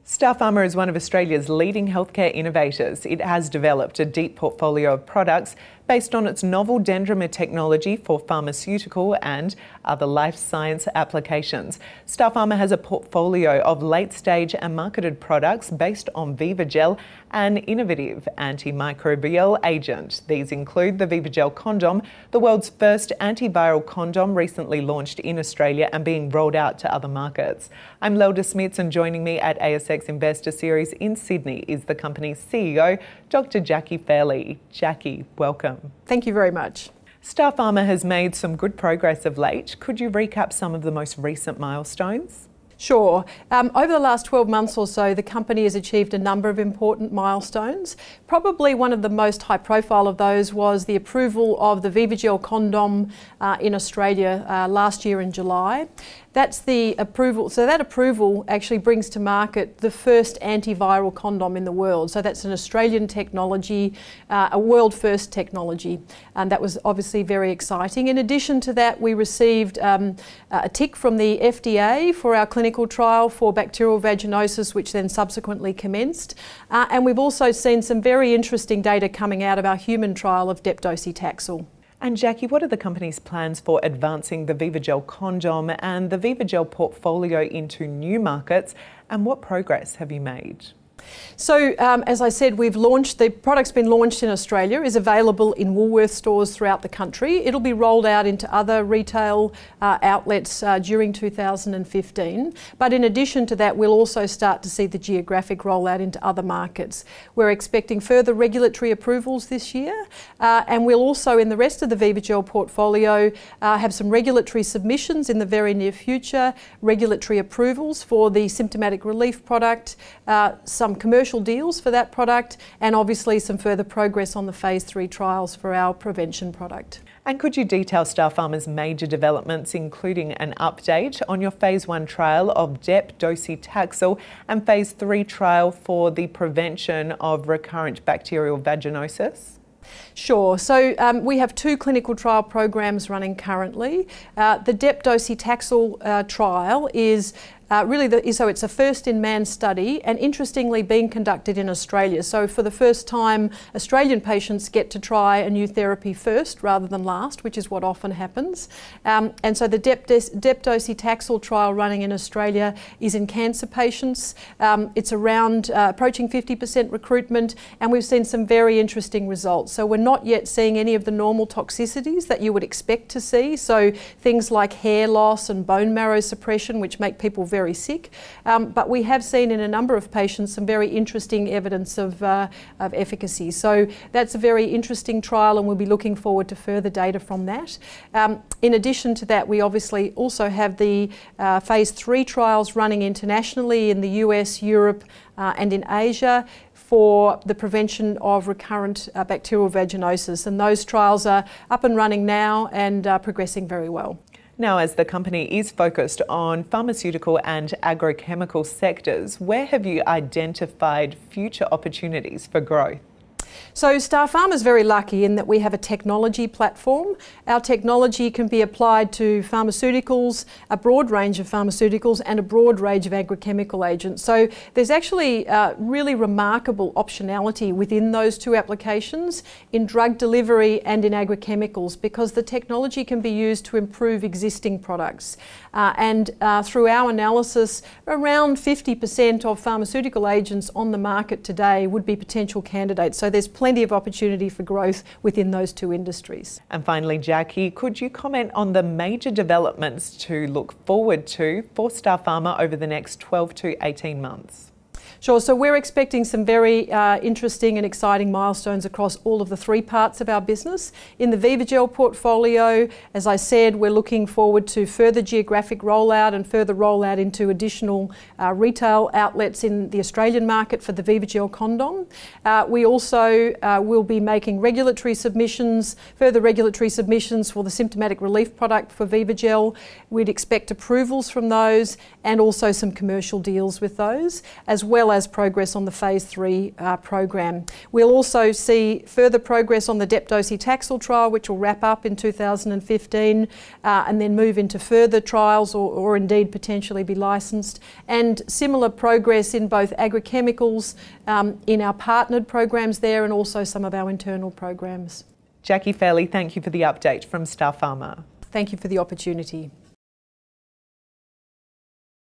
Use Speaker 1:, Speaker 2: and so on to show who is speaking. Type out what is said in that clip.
Speaker 1: Starpharma is one of Australia's leading healthcare innovators. It has developed a deep portfolio of products based on its novel dendrimer technology for pharmaceutical and other life science applications. Starpharma has a portfolio of late-stage and marketed products based on VivaGel, an innovative antimicrobial agent. These include the VivaGel condom, the world's first antiviral condom recently launched in Australia and being rolled out to other markets. I'm Lelda Smits, and joining me at ASX Investor Series in Sydney is the company's CEO, Dr Jackie Fairley. Jackie, welcome.
Speaker 2: Thank you very much.
Speaker 1: Starpharma has made some good progress of late. Could you recap some of the most recent milestones?
Speaker 2: Sure. Over the last 12 months or so, the company has achieved a number of important milestones. Probably one of the most high profile of those was the approval of the VivaGel condom in Australia last year in July. That's the approval. So that approval actually brings to market the first antiviral condom in the world. So that's an Australian technology, a world first technology. And that was obviously very exciting. In addition to that, we received a tick from the FDA for our clinical trial for bacterial vaginosis, which then subsequently commenced. And we've also seen some very interesting data coming out of our human trial of depdocetaxel.
Speaker 1: And Jackie, what are the company's plans for advancing the VivaGel condom and the VivaGel portfolio into new markets, and what progress have you made?
Speaker 2: So, as I said, the product's been launched in Australia, is available in Woolworths stores throughout the country. It'll be rolled out into other retail outlets during 2015. But in addition to that, we'll also start to see the geographic rollout into other markets. We're expecting further regulatory approvals this year, and we'll also, in the rest of the VivaGel portfolio, have some regulatory submissions in the very near future, regulatory approvals for the symptomatic relief product, some commercial deals for that product, and obviously some further progress on the phase 3 trials for our prevention product.
Speaker 1: And could you detail Starpharma's major developments, including an update on your phase 1 trial of depdocetaxel and phase 3 trial for the prevention of recurrent bacterial vaginosis?
Speaker 2: Sure. So we have 2 clinical trial programs running currently. The depdocetaxel trial is so it's a first-in-man study, and interestingly being conducted in Australia. So for the first time, Australian patients get to try a new therapy first rather than last, which is what often happens. And so the depdocetaxel trial running in Australia is in cancer patients. It's around approaching 50% recruitment, and we've seen some very interesting results. So we're not yet seeing any of the normal toxicities that you would expect to see. So things like hair loss and bone marrow suppression, which make people very sick, but we have seen in a number of patients some very interesting evidence of efficacy. So that's a very interesting trial, and we'll be looking forward to further data from that. In addition to that, we obviously also have the phase 3 trials running internationally in the US, Europe, and in Asia for the prevention of recurrent bacterial vaginosis, and those trials are up and running now and progressing very well.
Speaker 1: Now, as the company is focused on pharmaceutical and agrochemical sectors, where have you identified future opportunities for growth?
Speaker 2: So Starpharma is very lucky in that we have a technology platform. Our technology can be applied to pharmaceuticals, a broad range of pharmaceuticals, and a broad range of agrochemical agents. So there's actually really remarkable optionality within those 2 applications in drug delivery and in agrochemicals, because the technology can be used to improve existing products. Through our analysis, around 50% of pharmaceutical agents on the market today would be potential candidates. So there's plenty of opportunity for growth within those 2 industries.
Speaker 1: And finally, Jackie, could you comment on the major developments to look forward to for Starpharma over the next 12 to 18 months?
Speaker 2: Sure, so we're expecting some very interesting and exciting milestones across all of the 3 parts of our business. In the VivaGel portfolio, as I said, we're looking forward to further geographic rollout and further rollout into additional retail outlets in the Australian market for the VivaGel condom. We also will be making regulatory submissions, further regulatory submissions for the symptomatic relief product for VivaGel. We'd expect approvals from those and also some commercial deals with those, as well as progress on the phase 3 program. We'll also see further progress on the dep-docetaxel trial, which will wrap up in 2015 and then move into further trials or indeed potentially be licensed, and similar progress in both agrochemicals, in our partnered programs there, and also some of our internal programs.
Speaker 1: Jackie Fairley, thank you for the update from Starpharma.
Speaker 2: Thank you for the opportunity.